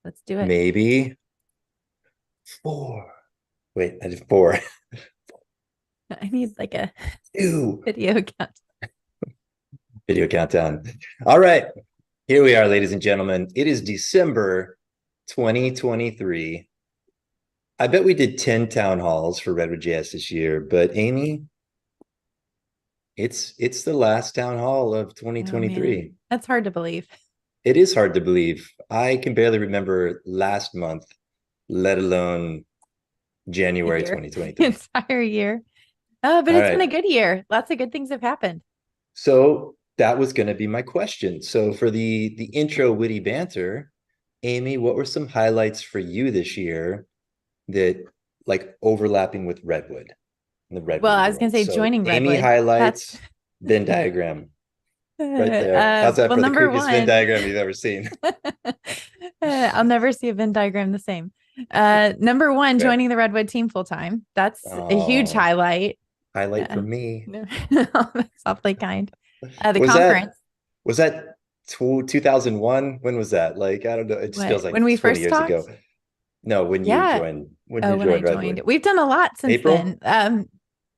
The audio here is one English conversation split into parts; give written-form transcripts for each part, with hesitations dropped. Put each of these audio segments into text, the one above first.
Let's do it. Maybe 4. Wait, I did 4. I need like a 2. video count. Video countdown. All right. Here we are, ladies and gentlemen. It is December 2023. I bet we did 10 town halls for Redwood.js this year, but Amy, it's the last town hall of Oh man, 2023. that's hard to believe. It is hard to believe. I can barely remember last month, let alone The January year, the 2023. entire year. But All it's been right. a good year. Lots of good things have happened. So that was going to be my question. So for the intro witty banter, Amy, what were some highlights for you this year that like overlapping with Redwood in the Well, Redwood I was gonna world? say So joining Amy Redwood. That's highlights, Venn diagram right there. How's that well, for the number kookiest Venn one. diagram you've ever seen? I'll never see a Venn diagram the same. Number one, Okay. joining the Redwood team full time. That's a huge Oh, highlight. highlight for Uh, me. no, that's awfully kind. The Was that conference. was that 2001? When was that? Like, I don't know. It just feels What, like when we 20 first years ago. talked? No, Yeah. when Oh, you when I joined joined. Redwood. We've done a lot since then. April?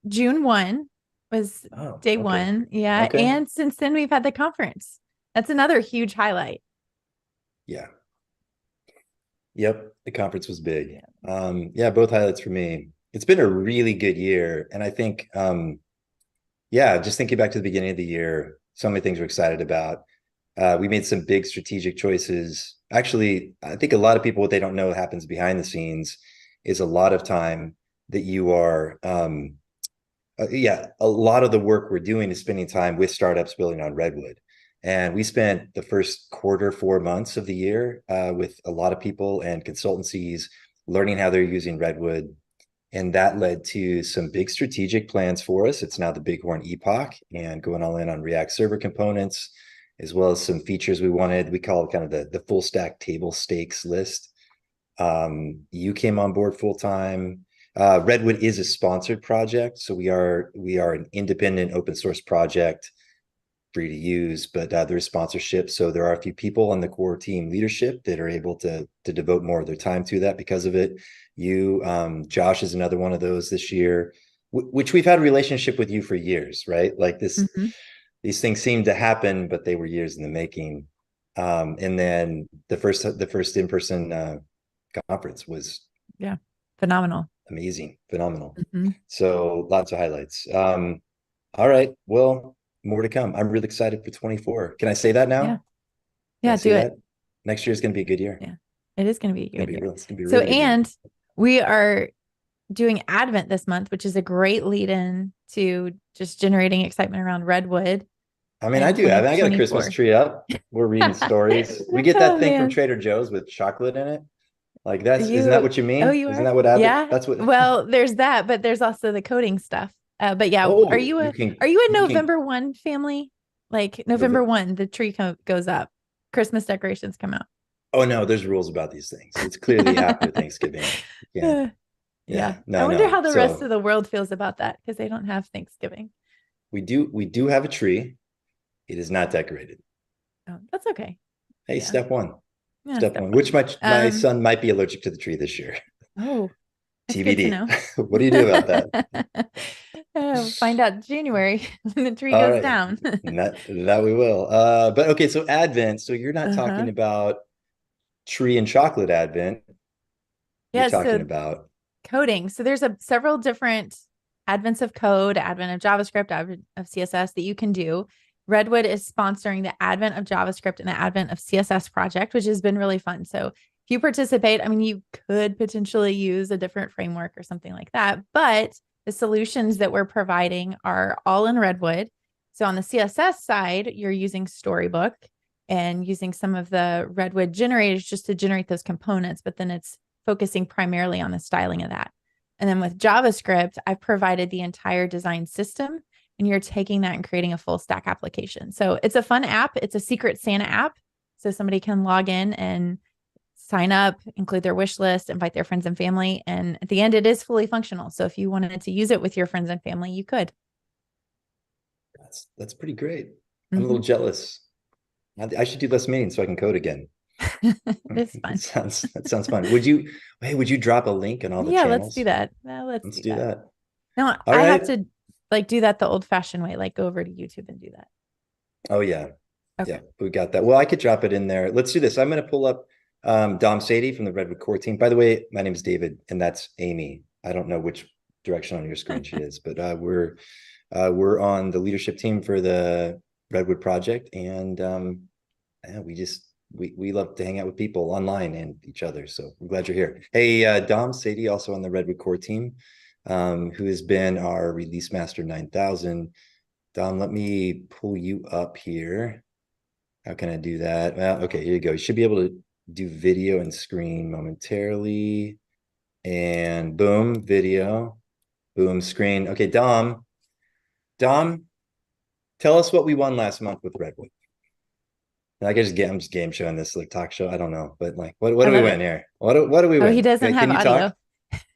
June 1 was Oh, day okay. one. Yeah. Okay. And since then, we've had the conference. That's another huge highlight. Yeah. Yep. The conference was big. Yeah. Yeah, both highlights for me. It's been a really good year. And I think yeah, just thinking back to the beginning of the year, so many things we're excited about. We made some big strategic choices. Actually, I think a lot of people, what they don't know happens behind the scenes is a lot of time that you are yeah, a lot of the work we're doing is spending time with startups building on Redwood. And we spent the first quarter, 4 months of the year with a lot of people and consultancies learning how they're using Redwood. And that led to some big strategic plans for us. It's now the Bighorn Epoch and going all in on React server components, as well as some features we wanted. We call it kind of the full stack table stakes list. You came on board full time. Redwood is a sponsored project, so we are an independent open source project, free to use, but there is sponsorship. So there are a few people on the core team leadership that are able to devote more of their time to that because of it. You, Josh, is another one of those this year, which we've had a relationship with you for years, right? Like this, Mhm. these things seem to happen, but they were years in the making. And then the first in person conference was Yeah. Phenomenal. amazing, phenomenal. Mhm. So lots of highlights. All right, well, more to come. I'm really excited for 24. Can I say that Yeah. now? Can I Yeah. say Do it. that? Next year is going to be a good year. Yeah. It is going to be a It's going good to be year. real. It's going to be a So, really good year. and we are doing Advent this month, which is a great lead in to just generating excitement around Redwood I mean, I in do. I got a Christmas 2024. tree up. We're reading stories. We get Oh that thing from man. Trader Joe's with chocolate in it. Like isn't that You what you oh mean? you Isn't are? that what Abbott? Yeah. That's what. Well, there's that, but there's also the coding stuff. But yeah, Oh, you can are you a you can. November 1 family? Like November 1, the tree goes up. Christmas decorations come out. Oh no, there's rules about these things. It's clearly after Thanksgiving. You can't. Yeah. Yeah, I no, wonder no. how the rest of So the world feels about that because they don't have Thanksgiving. we do have a tree. It is not decorated. Oh, that's okay. Hey, Yeah. step one. Yeah, Step step one. Which one. my son might be allergic to the tree this year. Oh, that's good to TBD. know. What do you do about that? Find out January when the tree All goes right. down. That we will. But okay, so Advent. So you're not talking Uh-huh. about tree and chocolate Advent. You're Yeah, talking so about coding. So there's several different advents of code, advent of JavaScript, advent of CSS that you can do. Redwood is sponsoring the advent of JavaScript and the advent of CSS project, which has been really fun. So if you participate, I mean, you could potentially use a different framework or something like that, but the solutions that we're providing are all in Redwood. So on the CSS side, you're using Storybook and using some of the Redwood generators just to generate those components, but then it's focusing primarily on the styling of that. And then with JavaScript, I've provided the entire design system, and you're taking that and creating a full stack application. So it's a fun app. It's a secret Santa app. So somebody can log in and sign up, include their wish list, invite their friends and family. And at the end, it is fully functional. So if you wanted to use it with your friends and family, you could. that's pretty great. I'm a little Mm-hmm. jealous. I should do less meetings so I can code again. It's fun. That sounds fun. Would you drop a link in all the Yeah, let's do channels? that. Let's Let's do do that. that. No, All I have right. to like do that the old fashioned way, like go over to YouTube and do that. Oh yeah. Okay. Yeah, we got that. Well, I could drop it in there. Let's do this. I'm going to pull up Dom Sadie from the Redwood Core team. By the way, my name is David, and that's Amy. I don't know which direction on your screen she is, but we're on the leadership team for the Redwood project, and yeah, we love to hang out with people online and each other. So I'm glad you're here. Hey, Dom Sadie, also on the Redwood Core team, who has been our release master 9000. Dom, let me pull you up here. How can I do that? Well, okay, here you go. You should be able to do video and screen momentarily. And boom, video, boom, screen. Okay, Dom, tell us what we won last month with Redwood. And I'm just game showing this like talk show. I don't know, but like, what I do we love win it. here? What do we Oh, he win? doesn't Okay, have can you audio. talk?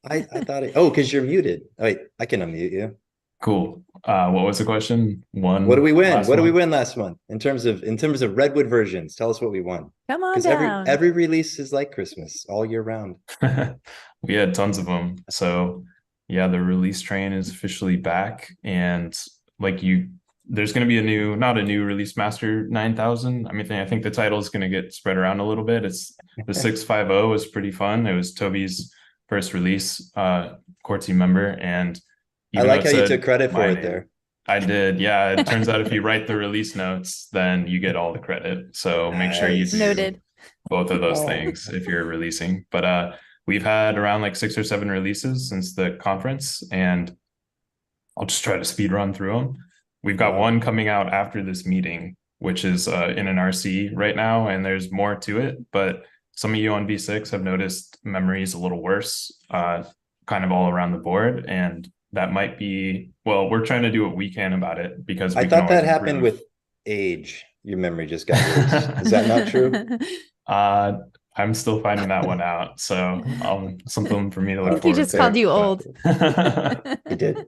I thought oh, because you're muted. Oh, wait, I can unmute you. Cool. What was the question? What do One we win? last What do we one? win last month in terms of Redwood versions? Tell us what we won. Come on Because down. every release is like Christmas all year round. We had tons of them. So yeah, the release train is officially back. And like there's going to be not a new release master 9000. I mean, I think the title is going to get spread around a little bit. It's the 650 was pretty fun. It was Toby's first release, core team member. And I even though like it how you took said credit for my it name, there. I did. Yeah, it turns out if you write the release notes, then you get all the credit. So make sure you Nice. do Noted. both of those Oh, things if you're releasing. But we've had around like 6 or 7 releases since the conference, and I'll just try to speed run through them. We've got wow. one coming out after this meeting, which is in an RC right now, and there's more to it. But some of you on V6 have noticed memory is a little worse, kind of all around the board, and that might be, well, we're trying to do what we can about it because I we can thought always that happened improve. with age. Your memory just got worse. Is that not true? uh, I'm still finding that one out, so something for me to I look think he forward just called to. you old. But He did.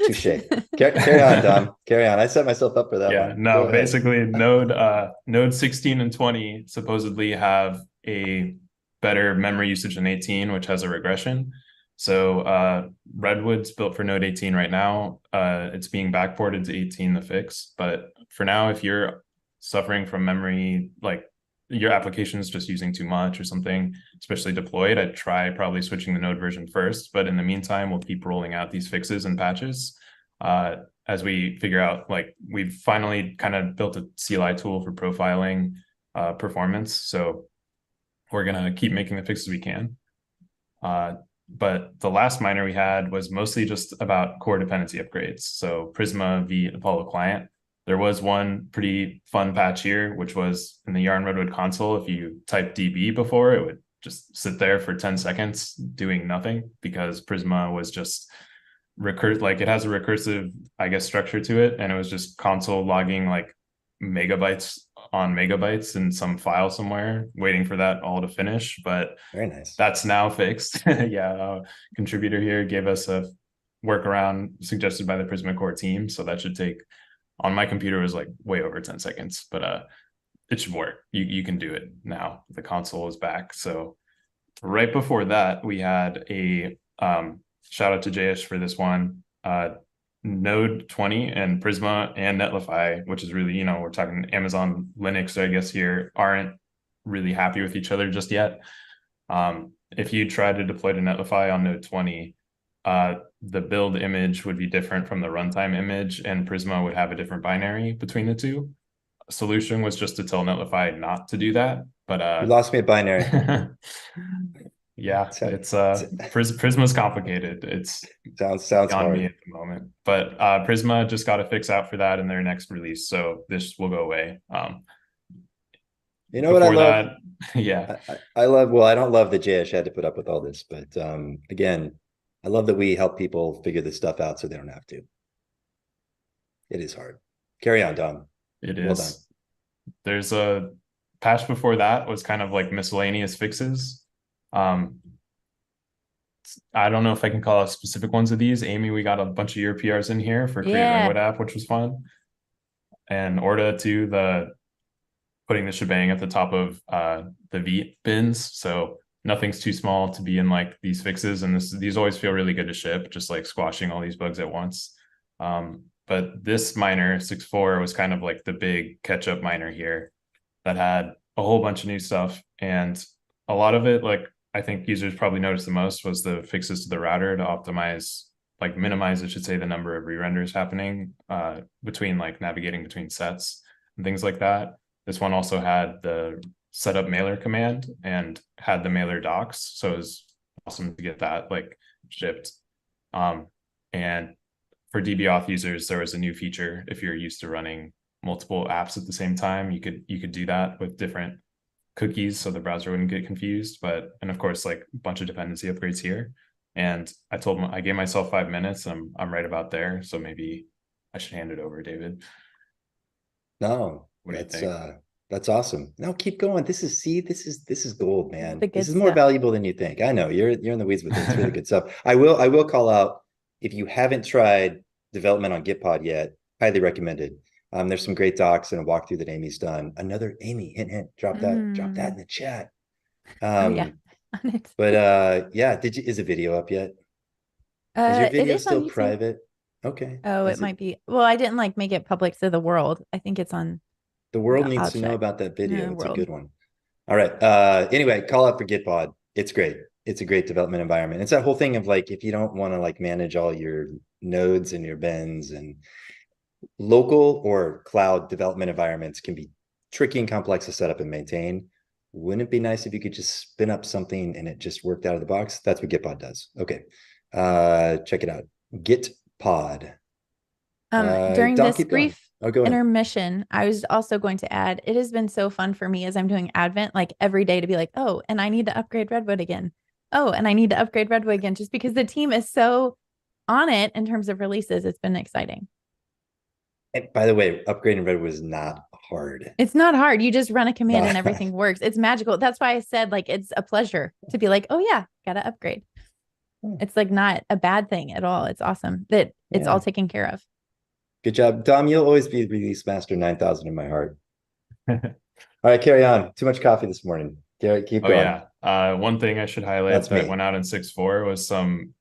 Touche. Carry on, Dom. Carry on. I set myself up for that yeah, one. Go no, ahead. basically node 16 and 20 supposedly have a better memory usage than 18, which has a regression. So Redwood's built for node 18 right now. It's being backported to 18, the fix. But for now, if you're suffering from memory, like your application is just using too much or something, especially deployed, I'd try probably switching the node version first. But in the meantime, we'll keep rolling out these fixes and patches as we figure out, like, we've finally kind of built a CLI tool for profiling performance. So we're going to keep making the fixes we can. But the last minor we had was mostly just about core dependency upgrades. So Prisma v Apollo client. There was one pretty fun patch here, which was in the Yarn Redwood console. If you type DB before, it would just sit there for 10 seconds doing nothing because Prisma was just like it has a recursive, I guess, structure to it. And it was just console logging like megabytes on megabytes in some file somewhere, waiting for that all to finish. But Very nice. that's now fixed. Yeah, contributor here gave us a workaround suggested by the Prisma core team. So that should take, on my computer, was like way over 10 seconds, but it should work. You can do it now. The console is back. So right before that, we had a shout out to Jayesh for this one. Node 20 and Prisma and Netlify, which is really, we're talking Amazon Linux, I guess, here, aren't really happy with each other just yet. If you try to deploy to Netlify on Node 20, the build image would be different from the runtime image, and Prisma would have a different binary between the two. Solution was just to tell Netlify not to do that, but You lost me at binary. yeah, it's Prisma's complicated. It's sounds on me hard. at the moment, but Prisma just got a fix out for that in their next release, so this will go away. You know what I Before love? that, yeah, I love, well, I don't love that JS had to put up with all this, but again, I love that we help people figure this stuff out so they don't have to. It is hard. Carry on, Dom. it Well done. is. There's a patch before that was kind of like miscellaneous fixes. I don't know if I can call out specific ones of these. Amy, we got a bunch of your PRs in here for Create Yeah. Redwood app, which was fun. And Orta too, putting the shebang at the top of the V bins. So nothing's too small to be in like these fixes. And these always feel really good to ship, just like squashing all these bugs at once. But this miner 6.4 was kind of like the big catch-up miner here that had a whole bunch of new stuff. And a lot of it, like I think users probably noticed the most, was the fixes to the router to optimize, like minimize, I should say, the number of re-renders happening between like navigating between sets and things like that. This one also had the setup mailer command and had the mailer docs. So it was awesome to get that like shipped. And for dbauth users, there was a new feature. If you're used to running multiple apps at the same time, you could do that with different cookies so the browser wouldn't get confused. And of course, like a bunch of dependency upgrades here. And I gave myself 5 minutes. I'm right about there. So maybe I should hand it over, David. No, What do you think? That's awesome. No, keep going. This is gold, man. This is stuff. more valuable than you think. I know you're in the weeds with it. It's really good stuff. I will call out, if you haven't tried development on Gitpod yet, highly recommended. There's some great docs and a walkthrough that Amy's done. Another Amy, hint, drop that in the chat. Yeah. But yeah, is the video up yet? Is your video still private? Okay. Oh, it might be. Well, I didn't like make it public to the world. I think it's on. The world needs to know about that video. It's a good one. All right. Anyway, call out for Gitpod. It's great. It's a great development environment. It's that whole thing of like, if you don't want to like manage all your nodes and your bins, and local or cloud development environments can be tricky and complex to set up and maintain. Wouldn't it be nice if you could just spin up something and it just worked out of the box? That's what Gitpod does. Okay. Check it out. Gitpod. During this brief intermission, I was also going to add, it has been so fun for me as I'm doing Advent, like every day, to be like, oh, and I need to upgrade Redwood again. Oh, and I need to upgrade Redwood again, just because the team is so on it in terms of releases. It's been exciting. And by the way, upgrading Redwood is not hard. It's not hard. You just run a command and everything works. It's magical. That's why I said like it's a pleasure to be like, oh yeah, gotta upgrade. It's like not a bad thing at all. It's awesome that it's all taken care of. Good job, Dom. You'll always be release master 9,000 in my heart. All right, carry on. Too much coffee this morning. Garrett, keep going. Yeah. One thing I should highlight that went out in 6.4 was some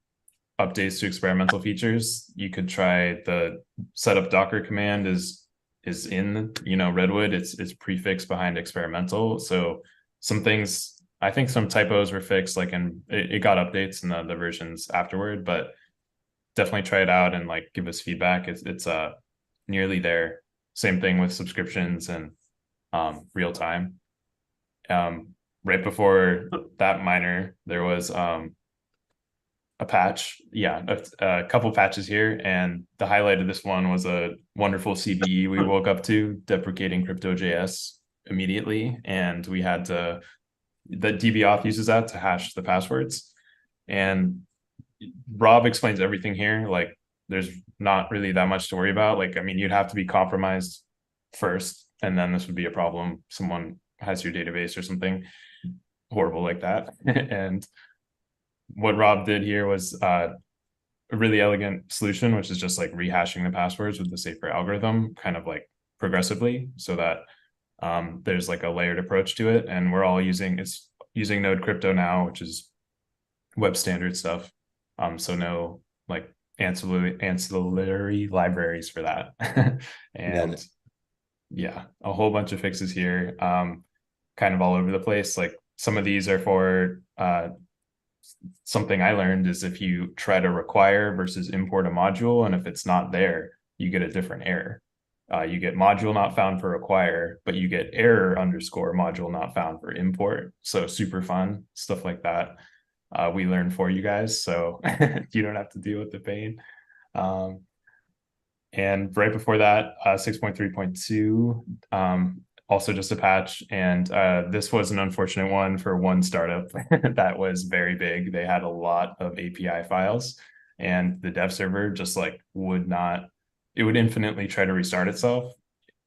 updates to experimental features. You could try the setup Docker command is in, Redwood. It's prefixed behind experimental. So some things, I think some typos were fixed, like, and it got updates in the versions afterward, but definitely try it out and like give us feedback. It's nearly there. Same thing with subscriptions and real time. Right before that miner, there was a patch, a couple patches here, and the highlight of this one was a wonderful CVE we woke up to deprecating crypto.js immediately, and we had to, the dbauth uses that to hash the passwords, and Rob explains everything here. Like, there's not really that much to worry about. Like, I mean, you'd have to be compromised first, and then this would be a problem. Someone has your database or something horrible like that. And what Rob did here was a really elegant solution, which is just like rehashing the passwords with the safer algorithm, kind of like progressively, so that there's like a layered approach to it. And we're all using Node Crypto now, which is web standard stuff. So no like ancillary libraries for that. And yeah, a whole bunch of fixes here, kind of all over the place. Like, some of these are for something I learned is if you try to require versus import a module, and if it's not there, you get a different error. You get module not found for require, but you get error underscore module not found for import. So super fun stuff like that. We learn for you guys, so you don't have to deal with the pain. And right before that, 6.3.2, also just a patch. And this was an unfortunate one for one startup that was very big. They had a lot of API files, and the dev server just like would infinitely try to restart itself.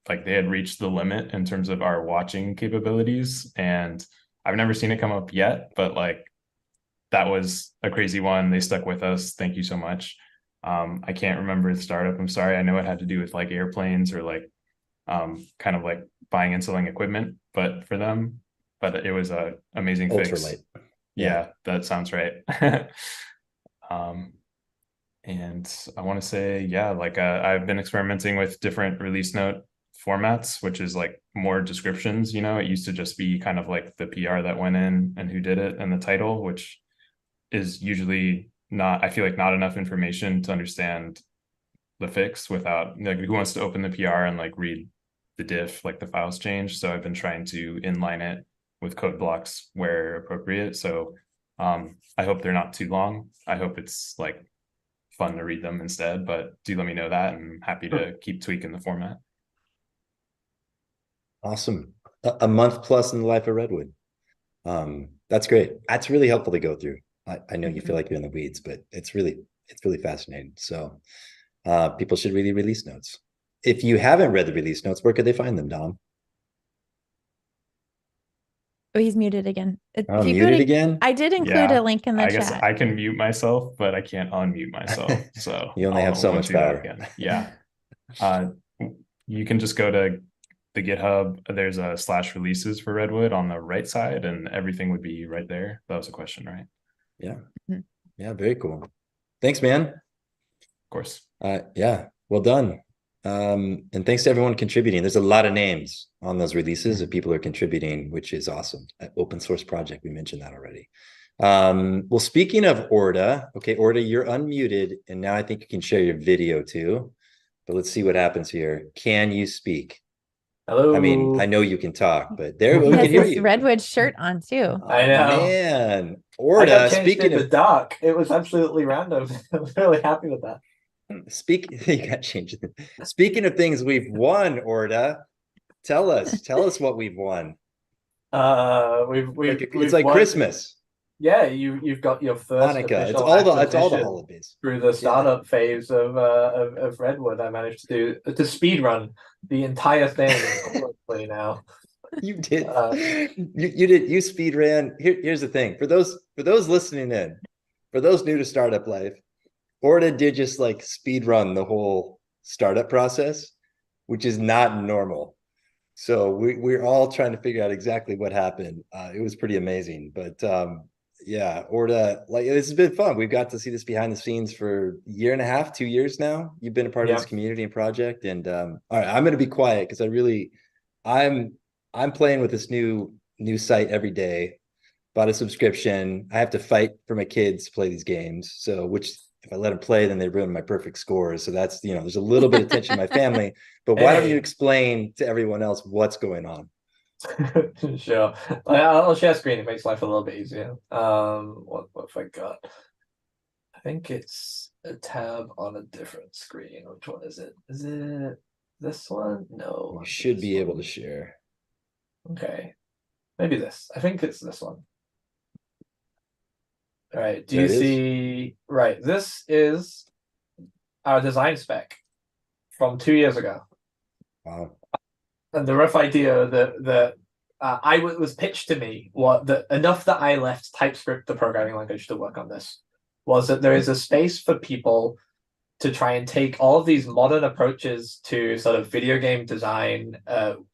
Like, they had reached the limit in terms of our watching capabilities. And I've never seen it come up yet, but like, that was a crazy one. They stuck with us. Thank you so much. I can't remember the startup. I'm sorry. I know it had to do with like airplanes or like kind of like buying and selling equipment, but for them. But it was a amazing fix. Ultralight. Yeah, that sounds right. And I want to say, yeah, like I've been experimenting with different release note formats, which is like more descriptions. It used to just be kind of like the PR that went in and who did it and the title, which is usually not, I feel like, not enough information to understand the fix without, like, who wants to open the PR and like read the diff, like the files change. So I've been trying to inline it with code blocks where appropriate. So I hope they're not too long. I hope it's like fun to read them instead, but do let me know that. I'm happy to keep tweaking the format. Awesome. A month plus in the life of Redwood. That's great. That's really helpful to go through. I know you feel like you're in the weeds, but it's really fascinating. So people should read the release notes. If you haven't read the release notes, where could they find them, Dom? Oh, he's muted again. Oh, muted again? I did include a link in the I chat. guess I can mute myself, but I can't unmute myself. So you only have so much power. Yeah. You can just go to the GitHub. There's a /releases for Redwood on the right side, and everything would be right there. That was a question, right? Yeah. Yeah, very cool. Thanks, man. Of course. Yeah, well done. And thanks to everyone contributing. There's a lot of names on those releases of people who are contributing, which is awesome. Open source project, we mentioned that already. Well, speaking of Orta, okay, Orta, you're unmuted, and now I think you can share your video too. But let's see what happens here. Can you speak? Hello. I mean, I know you can talk, but there we can hear you. Redwood shirt on too. I know, man. Orta, speaking of the dark, it was absolutely random. I'm really happy with that. You got changed. Speaking of things we've won, Orta, tell us what we've won. It's like won. Christmas. Yeah, you've got your first Hanukkah. It's all the holidays. Through the startup phase of Redwood. I managed to speed run the entire thing now. You did. You speed ran. Here's the thing. For those listening in, for those new to startup life, Orta did just like speed run the whole startup process, which is not normal. So we're all trying to figure out exactly what happened. It was pretty amazing, but yeah, Orta, like, this has been fun. We've got to see this behind the scenes for a year and a half, 2 years now. You've been a part of this community and project, and all right, I'm going to be quiet because I'm playing with this new site every day. Bought a subscription. I have to fight for my kids to play these games. So, which if I let them play, then they ruin my perfect scores. So that's, there's a little bit of tension in my family. But why don't you explain to everyone else what's going on? Sure. I'll share screen. It makes life a little bit easier. What have I got? I think it's a tab on a different screen. Which one is it? Is it this one? No. You should be able to share. Okay. Maybe this. I think it's this one. All right. Do you see? Right. This is our design spec from 2 years ago. Wow. And the rough idea that was pitched to me, enough that I left TypeScript, the programming language, to work on this, was that there is a space for people to try and take all of these modern approaches to sort of video game design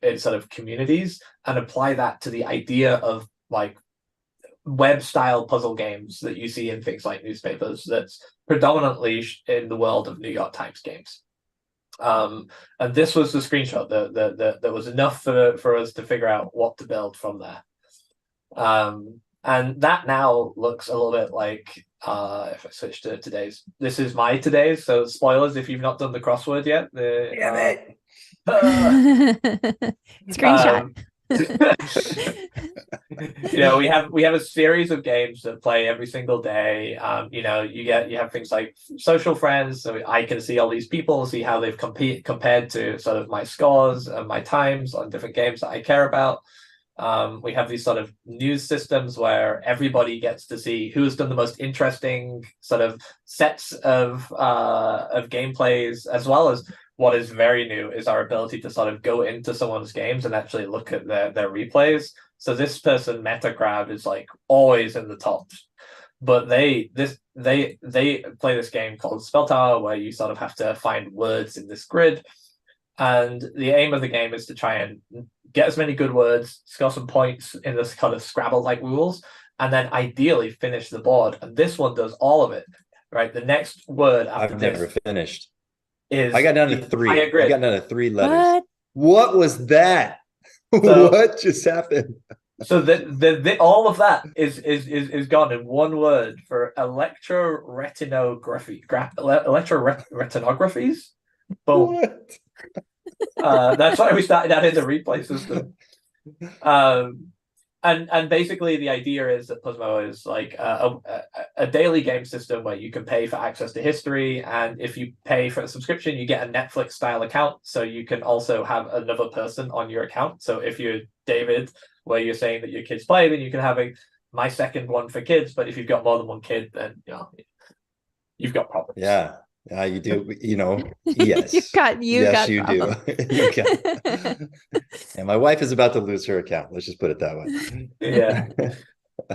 in sort of communities and apply that to the idea of like web style puzzle games that you see in things like newspapers that's predominantly in the world of New York Times games. And this was the screenshot that was enough for us to figure out what to build from there. And that now looks a little bit like, if I switch to today's, this is my today's, so spoilers if you've not done the crossword yet. Damn it. Screenshot. We have a series of games that play every single day. You have things like social friends, so I can see all these people, see how they've compared to sort of my scores and my times on different games that I care about. We have these sort of news systems where everybody gets to see who's done the most interesting sort of sets of gameplays, as well as what is very new is our ability to sort of go into someone's games and actually look at their replays. So this person, Metagrab, is like always in the top, but they play this game called Spell Tower, where you sort of have to find words in this grid. And the aim of the game is to try and get as many good words, score some points in this kind of Scrabble-like rules, and then ideally finish the board. And this one does all of it, right? The next word after I've never this finished. is I got down to the 3. entire grid. I got down to 3 letters. What? What was that? So- What just happened? So the all of that is gone in one word for electroretinographies. Boom. What? That's why we started adding the replay system. And basically the idea is that Puzmo is like a daily game system where you can pay for access to history, and if you pay for a subscription, you get a Netflix style account, so you can also have another person on your account. So if you're David, where you're saying that your kids play, then you can have my second one for kids. But if you've got more than one kid, then you've got problems. Yeah. You do, yes. Yes, you do. You can. And my wife is about to lose her account. Let's just put it that way. Yeah.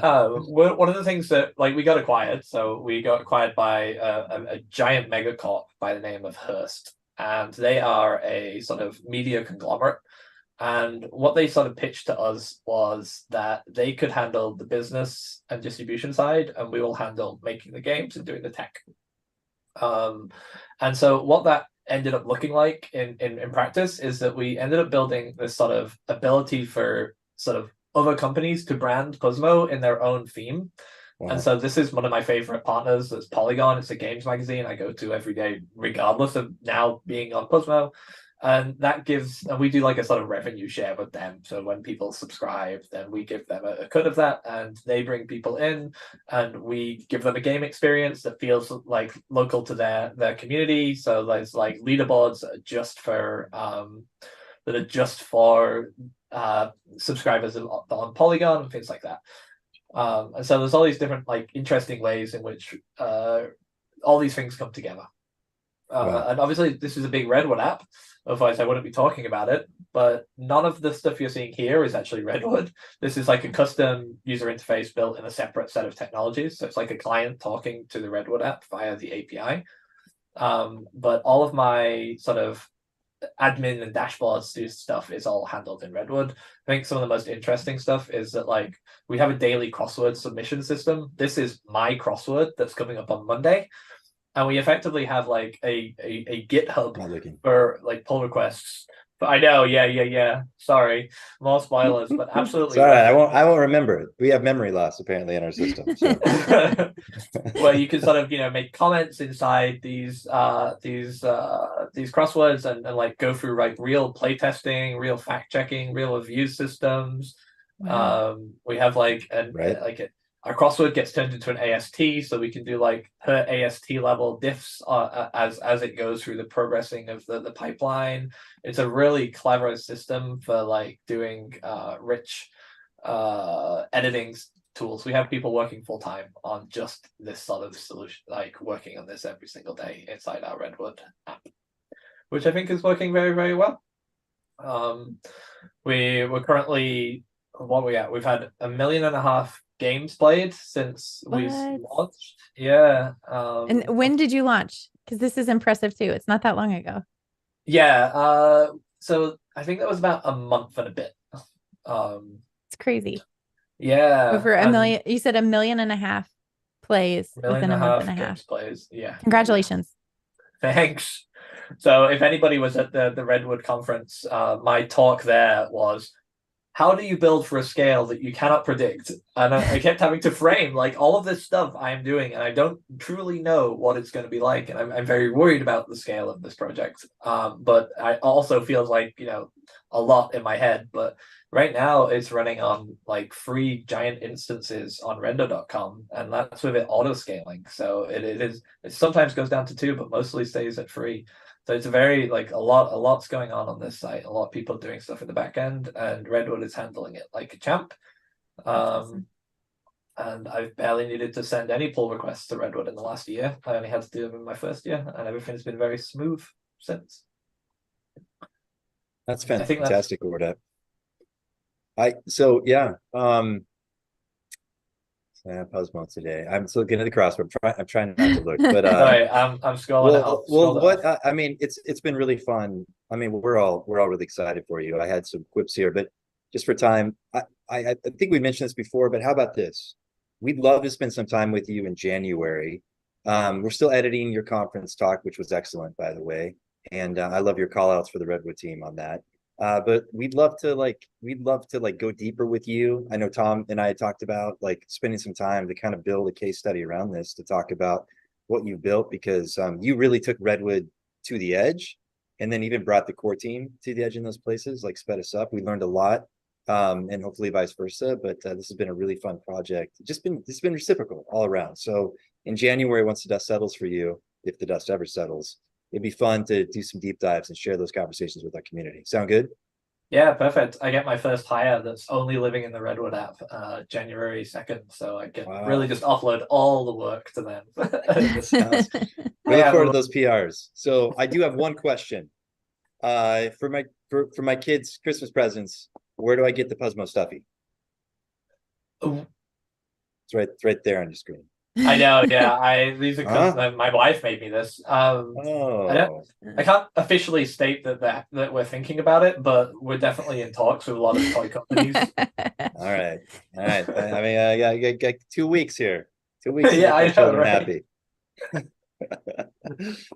One of the things that we got acquired. So we got acquired by a giant megacorp by the name of Hearst, and they are a sort of media conglomerate. And what they sort of pitched to us was that they could handle the business and distribution side, and we will handle making the games and doing the tech. And so what that ended up looking like in practice is that we ended up building this sort of ability for sort of other companies to brand Puzmo in their own theme. Wow. And so this is one of my favorite partners. It's Polygon. It's a games magazine I go to every day, regardless of now being on Puzmo. And that gives, and we do like a sort of revenue share with them. So when people subscribe, then we give them a cut of that, and they bring people in, and we give them a game experience that feels like local to their community. So there's like leaderboards just for subscribers on Polygon and things like that. And so there's all these different interesting ways in which all these things come together. Wow. And obviously this is a big Redwood app, otherwise I wouldn't be talking about it, but none of the stuff you're seeing here is actually Redwood. This is like a custom user interface built in a separate set of technologies, so it's like a client talking to the Redwood app via the API. But all of my sort of admin and dashboards stuff is all handled in Redwood. I think some of the most interesting stuff is that we have a daily crossword submission system. This is my crossword that's coming up on Monday. And we effectively have a GitHub for pull requests. But I know, yeah. Sorry, more spoilers, but absolutely. Sorry, I won't remember it. We have memory loss apparently in our system. So. Where you can sort of make comments inside these crosswords and go through real playtesting, real fact checking, real review systems. Wow. We have our crossword gets turned into an AST, so we can do per AST level diffs as it goes through the progressing of the pipeline. It's a really clever system for doing rich editing tools. We have people working full time on just this sort of solution, working on this every single day inside our Redwood app, which I think is working very, very well. We're currently, what are we at? We've had 1.5 million games played since we launched. Yeah. And when did you launch? Because this is impressive too. It's not that long ago. Yeah. So I think that was about a month and a bit. It's crazy. Yeah. Over 1 million. You said 1.5 million plays within a month and a half. Plays. Yeah. Congratulations. Thanks. So if anybody was at the Redwood conference, my talk there was, how do you build for a scale that you cannot predict? And I kept having to frame all of this stuff I'm doing, and I don't truly know what it's going to be like. And I'm very worried about the scale of this project. But I also feels a lot in my head. But right now it's running on free giant instances on render.com, and that's with it auto scaling. So it sometimes goes down to 2, but mostly stays at free. So it's a very a lot's going on this site. A lot of people doing stuff in the back end, and Redwood is handling it like a champ. Awesome. And I've barely needed to send any pull requests to Redwood in the last year. I only had to do them in my first year, and everything's been very smooth since. That's fantastic, Orta. So yeah. Puzmo today. I'm still looking at the crossword. I'm trying not to look, but Sorry, I'm scrolling well, up. what I mean, it's been really fun. I mean, we're all really excited for you. I had some quips here, but just for time, I think we mentioned this before, but how about this? We'd love to spend some time with you in January. We're still editing your conference talk, which was excellent, by the way, and I love your call outs for the Redwood team on that. But we'd love to go deeper with you. I know Tom and I had talked about like spending some time to kind of build a case study around this to talk about what you built, because you really took Redwood to the edge, and then even brought the core team to the edge in those places, like sped us up. We learned a lot, and hopefully vice versa. But this has been a really fun project. It's been reciprocal all around. So in January, once the dust settles for you, if the dust ever settles, it'd be fun to do some deep dives and share those conversations with our community. Sound good? Yeah, perfect. I get my first hire that's only living in the Redwood app, January 2nd, so I can really just offload all the work to them. We look forward to those PRs. So I do have one question. For my kids' Christmas presents, where do I get the Puzmo stuffy? It's right there on your screen. I know, yeah. These are because my wife made me this. Oh. I can't officially state that we're thinking about it, but we're definitely in talks with a lot of toy companies. All right. I mean, I got 2 weeks here. 2 weeks to Yeah, make my I know, children right? happy.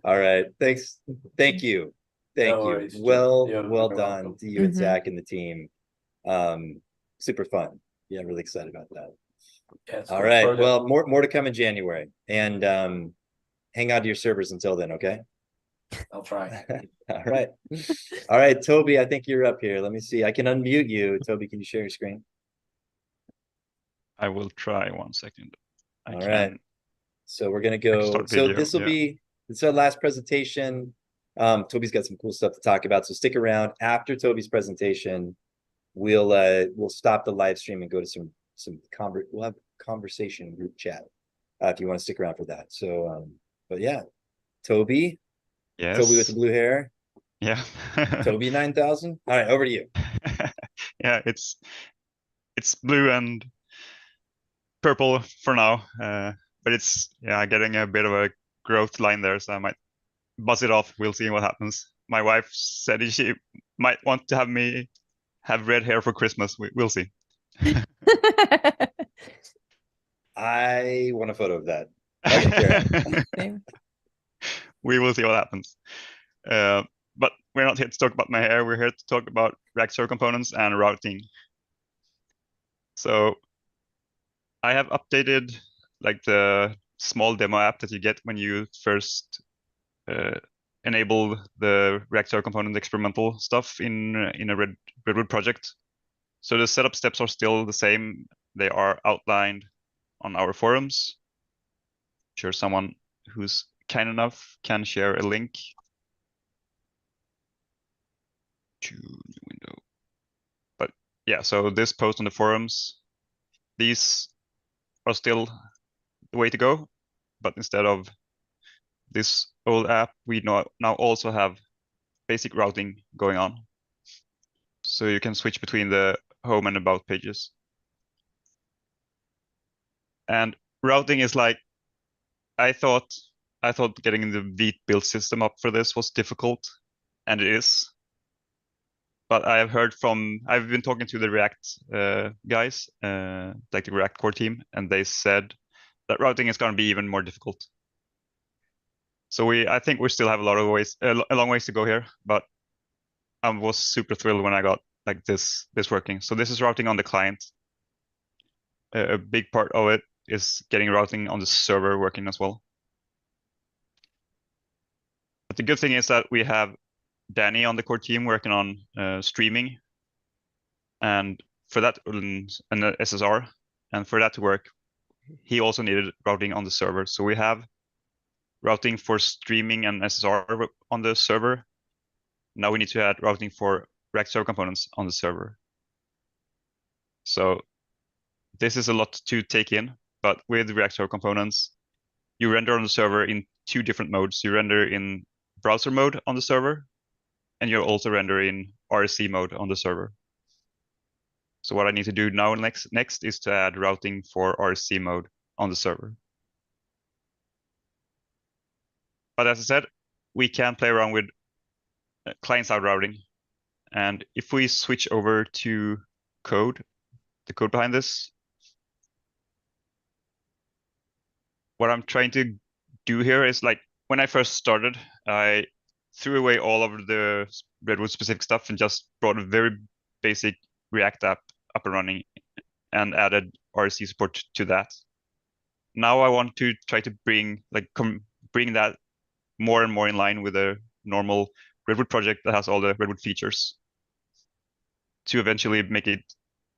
All right. Thanks. Thank you. Thank No you. worries, Well you're done welcome. to you and Zach and the team. Super fun. Yeah, really excited about that. Yeah, it's All cool. right. Well, more to come in January. And hang on to your servers until then, okay? I'll try. All right. All right, Toby, I think you're up here. Let me see. I can unmute you. Toby, can you share your screen? I will try 1 second. All right. So we're gonna go. So this will be our last presentation. Toby's got some cool stuff to talk about. So stick around. After Toby's presentation, we'll stop the live stream and go to we'll have conversation group chat if you want to stick around for that. So but yeah, Toby. Yes. Toby with the blue hair. Yeah. Toby 9000. All right, over to you. Yeah, it's blue and purple for now, but it's getting a bit of a growth line there, so I might buzz it off. We'll see what happens. My wife said she might want to have me have red hair for Christmas. We'll see. I want a photo of that. Okay, we will see what happens. But we're not here to talk about my hair. We're here to talk about RSC components and routing. So I have updated like the small demo app that you get when you first enable the RSC component experimental stuff in a Redwood project. So the setup steps are still the same. They are outlined on our forums. I'm sure someone who's kind enough can share a link to the window. But yeah, so this post on the forums, these are still the way to go. But instead of this old app, we now also have basic routing going on. So you can switch between the home and about pages. And routing is like, I thought getting the Vite build system up for this was difficult, and it is. But I've been talking to the React guys, like the React core team, and they said that routing is going to be even more difficult. So I think we still have a long ways to go here, but I was super thrilled when I got like this working. So this is routing on the client. A big part of it is getting routing on the server working as well. But the good thing is that we have Danny on the core team working on streaming, and for that, and SSR, and for that to work, he also needed routing on the server. So we have routing for streaming and SSR on the server. Now we need to add routing for RSC components on the server. So this is a lot to take in, but with RSC components, you render on the server in 2 different modes. You render in browser mode on the server, and you also render in RSC mode on the server. So what I need to do now next is to add routing for RSC mode on the server. But as I said, we can play around with client-side routing. And if we switch over to code, the code behind this, what I'm trying to do here is like when I first started, I threw away all of the Redwood specific stuff and just brought a very basic React app up and running and added RSC support to that. Now I want to try to bring that more and more in line with a normal Redwood project that has all the Redwood features to eventually make it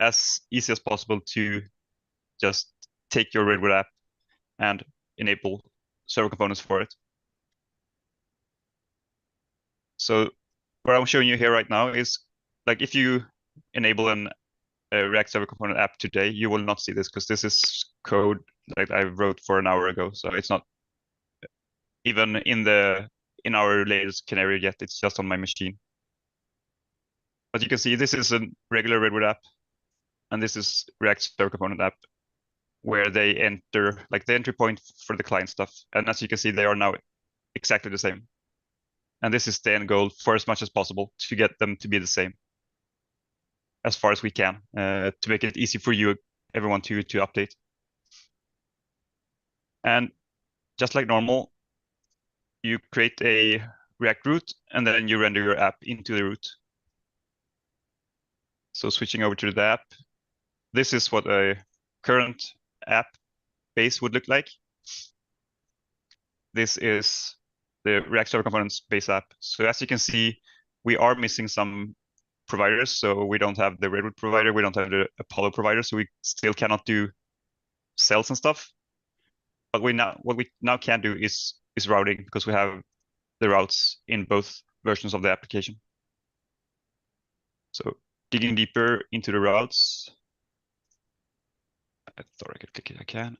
as easy as possible to just take your Redwood app and enable server components for it. So what I'm showing you here right now is like if you enable a React server component app today, you will not see this because this is code that I wrote for an hour ago. So it's not even in our latest canary yet. It's just on my machine. But you can see this is a regular Redwood app, and this is React server component app, where they enter like the entry point for the client stuff. And as you can see, they are now exactly the same. And this is the end goal for as much as possible to get them to be the same as far as we can, to make it easy for everyone to update. And just like normal, you create a React root and then you render your app into the root. So switching over to the app, this is what a current app base would look like. This is the React Server Components base app. So as you can see, we are missing some providers. So we don't have the Redwood provider, we don't have the Apollo provider, so we still cannot do cells and stuff. But what we now can do is routing because we have the routes in both versions of the application. So digging deeper into the routes, I thought I could click it. I can.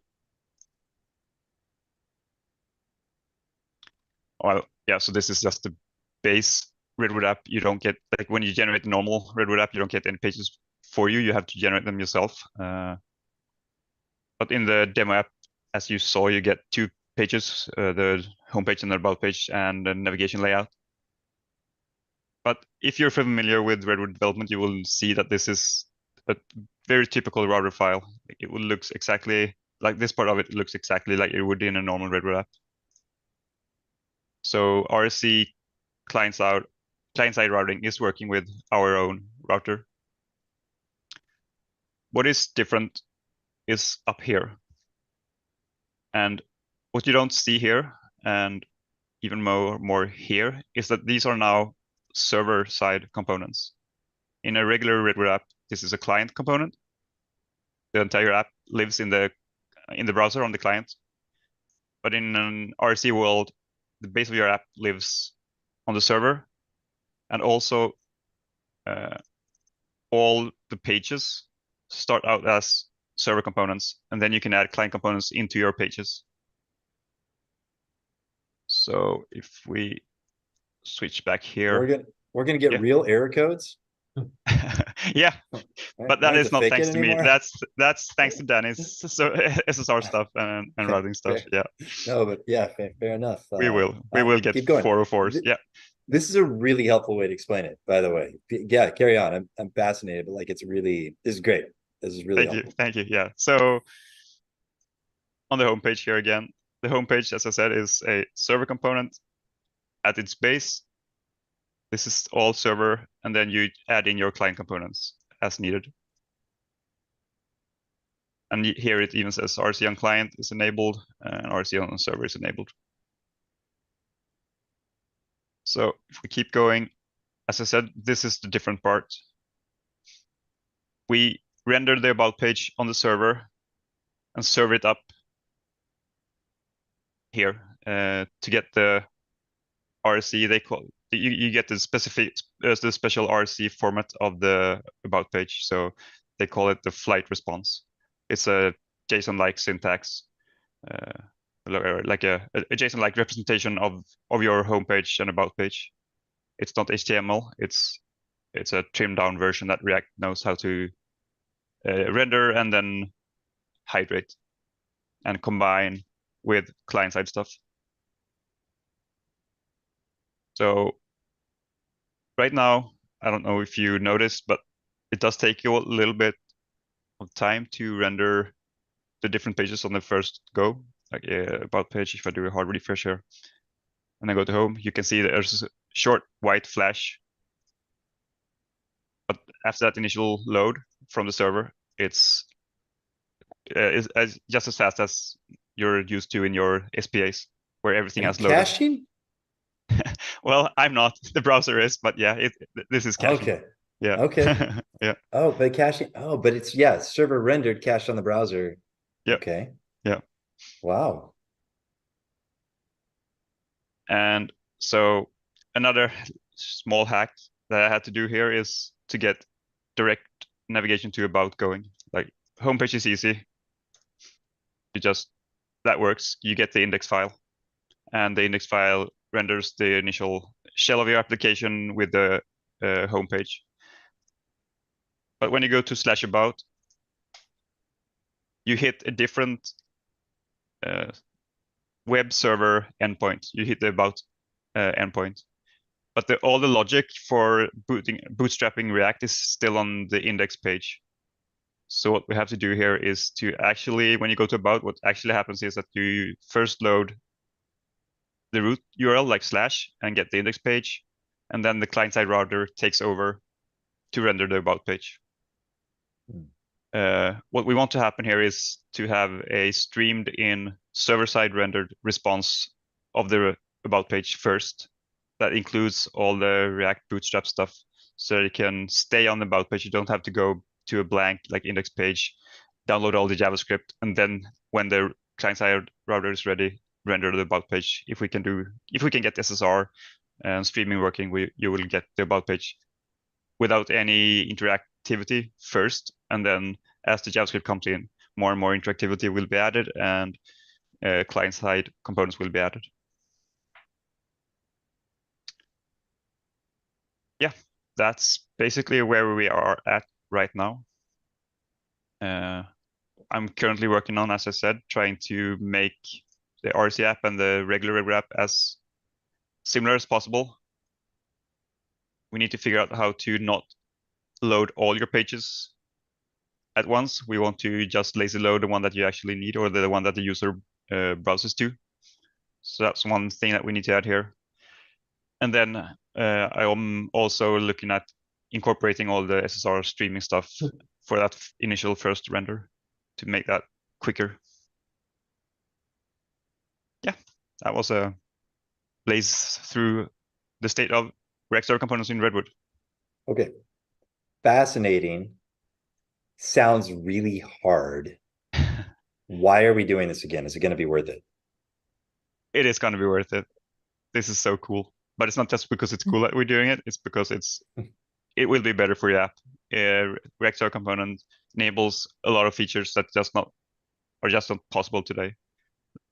Well, yeah. So this is just the base Redwood app. You don't get like when you generate the normal Redwood app, you don't get any pages for you. You have to generate them yourself. But in the demo app, as you saw, you get two pages: the homepage and the about page, and the navigation layout. But if you're familiar with Redwood development, you will see that this is a very typical router file. It will look exactly like this part of it looks exactly like it would in a normal Redwood app. So RSC client-side routing is working with our own router. What is different is up here. And what you don't see here, and even more here, is that these are now server-side components. In a regular Redwood app, this is a client component. The entire app lives in the browser on the client. But in an RSC world, the base of your app lives on the server, and also all the pages start out as server components, and then you can add client components into your pages. So if we switch back here, we're gonna get real error codes. Yeah, but that is not thanks to me. That's thanks to Danny's so SSR stuff and routing stuff. Fair. Yeah. No, but yeah, fair enough. We will get 404s. Yeah. This is a really helpful way to explain it, by the way. Yeah, carry on. I'm fascinated, but like this is great. This is really helpful. Thank you. Yeah. So on the homepage here again, the homepage, as I said, is a server component at its base. This is all server, and then you add in your client components as needed. And here it even says RSC on client is enabled and RSC on server is enabled. So if we keep going, as I said, this is the different part. We render the about page on the server and serve it up here to get the RSC. They call you get the the special RSC format of the about page. So they call it the flight response. It's a JSON-like syntax, like a JSON-like representation of your homepage and about page. It's not HTML. It's a trimmed down version that React knows how to render and then hydrate and combine with client-side stuff. So right now, I don't know if you noticed, but it does take you a little bit of time to render the different pages on the first go. Like about page, if I do a hard refresh here, and I go to home, you can see that there's a short white flash. But after that initial load from the server, it's just as fast as you're used to in your SPAs, where everything has loaded. Caching? Well, I'm not. The browser is, but yeah, this is caching. Okay. Yeah. Okay. Yeah. Oh, but caching. Oh, but it's server rendered, cached on the browser. Yep. Okay. Yeah. Wow. And so another small hack that I had to do here is to get direct navigation to about going. Like homepage is easy. That works. You get the index file, and the index file renders the initial shell of your application with the homepage. But when you go to /about, you hit a different web server endpoint. You hit the about endpoint. But all the logic for bootstrapping React is still on the index page. So what we have to do here is to actually, when you go to about, what actually happens is that you first load the root URL like / and get the index page, and then the client-side router takes over to render the about page. What we want to happen here is to have a streamed in server-side rendered response of the about page first. That includes all the React Bootstrap stuff, so you can stay on the about page. You don't have to go to a blank like index page, download all the JavaScript, and then when the client-side router is ready, render the about page. If we can get SSR and streaming working, you will get the about page without any interactivity first, and then as the JavaScript comes in, more and more interactivity will be added, and client-side components will be added. Yeah, that's basically where we are at right now. I'm currently working on, as I said, trying to make the RSC app and the regular web app as similar as possible. We need to figure out how to not load all your pages at once. We want to just lazy load the one that you actually need, or the one that the user browses to. So that's one thing that we need to add here. And then I am also looking at incorporating all the SSR streaming stuff for that initial first render to make that quicker. Yeah, that was a blaze through the state of React Server components in Redwood. Okay. Fascinating. Sounds really hard. Why are we doing this again? Is it going to be worth it? It is going to be worth it. This is so cool. But it's not just because it's cool that we're doing it. It's because it will be better for your app. React Server component enables a lot of features that are just not possible today.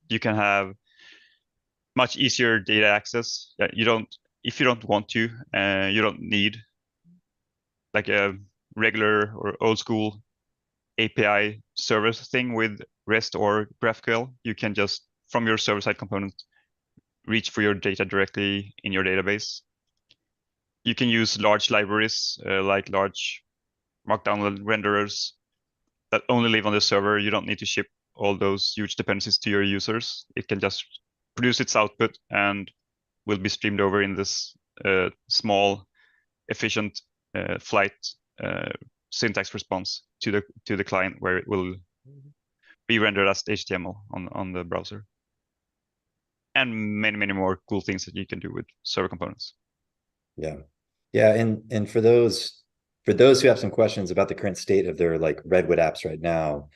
You can have much easier data access. If you don't want to, you don't need like a regular or old school API service thing with REST or GraphQL. You can just, from your server-side component, reach for your data directly in your database. You can use large libraries like large markdown renderers that only live on the server. You don't need to ship all those huge dependencies to your users. It can just produce its output and will be streamed over in this small, efficient flight syntax response to the client, where it will be rendered as HTML on the browser. And many, many more cool things that you can do with server components. Yeah. And for those who have some questions about the current state of their like Redwood apps right now,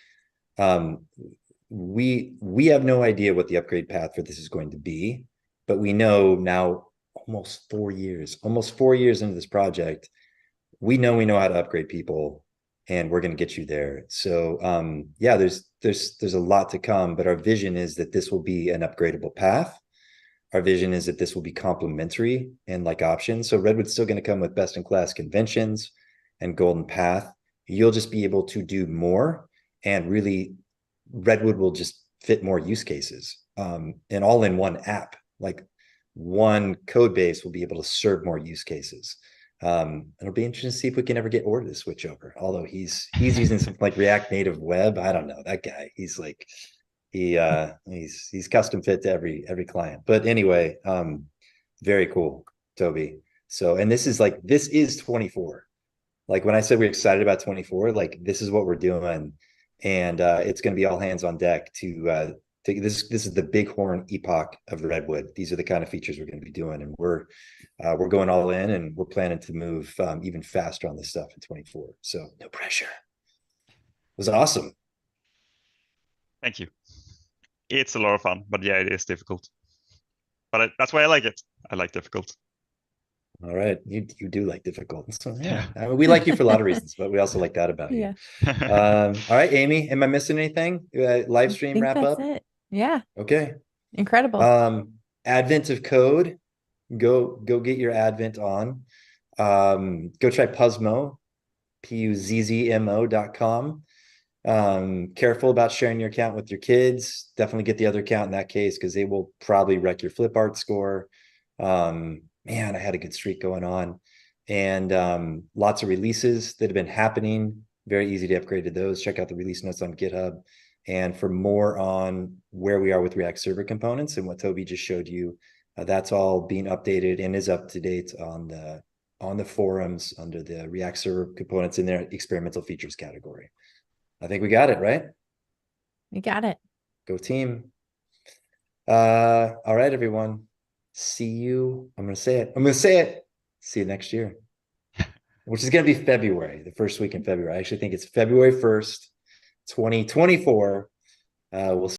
we have no idea what the upgrade path for this is going to be, but we know now almost 4 years into this project, we know how to upgrade people, and we're going to get you there. So yeah, there's a lot to come, but our vision is that this will be an upgradable path. Our vision is that this will be complementary and like options. So Redwood's still going to come with best in class conventions and golden path, you'll just be able to do more, and really Redwood will just fit more use cases, and all in one app. Like one code base will be able to serve more use cases. It'll be interesting to see if we can ever get Orta to switch over. Although he's using something like React Native Web. I don't know, that guy. He's like he's custom fit to every client. But anyway, very cool, Toby. So, and this is 24. Like when I said we're excited about 24, like this is what we're doing, and it's going to be all hands on deck to this is the bighorn epoch of Redwood. These are the kind of features we're going to be doing, and we're going all in, and we're planning to move even faster on this stuff in 24. So no pressure. It was awesome. Thank you. It's a lot of fun, but yeah, it is difficult. But that's why I like it. I like difficult. All right, you do like difficult. So yeah, I mean, we like you for a lot of reasons, but we also like that about you. All right, Amy, am I missing anything? Live stream wrap up? That's it. Yeah. Okay. Incredible. Advent of code. Go get your Advent on. Go try Puzmo, PUZZMO.com. Careful about sharing your account with your kids. Definitely get the other account in that case, because they will probably wreck your flip art score. Man, I had a good streak going on, and lots of releases that have been happening. Very easy to upgrade to those. Check out the release notes on GitHub. And for more on where we are with React Server components and what Toby just showed you, that's all being updated and is up to date on the forums under the React Server components in their experimental features category. I think we got it, right? You got it. Go team. All right, everyone. See you. I'm going to say it. See you next year, which is going to be February, the first week in February. I actually think it's February 1st, 2024. We'll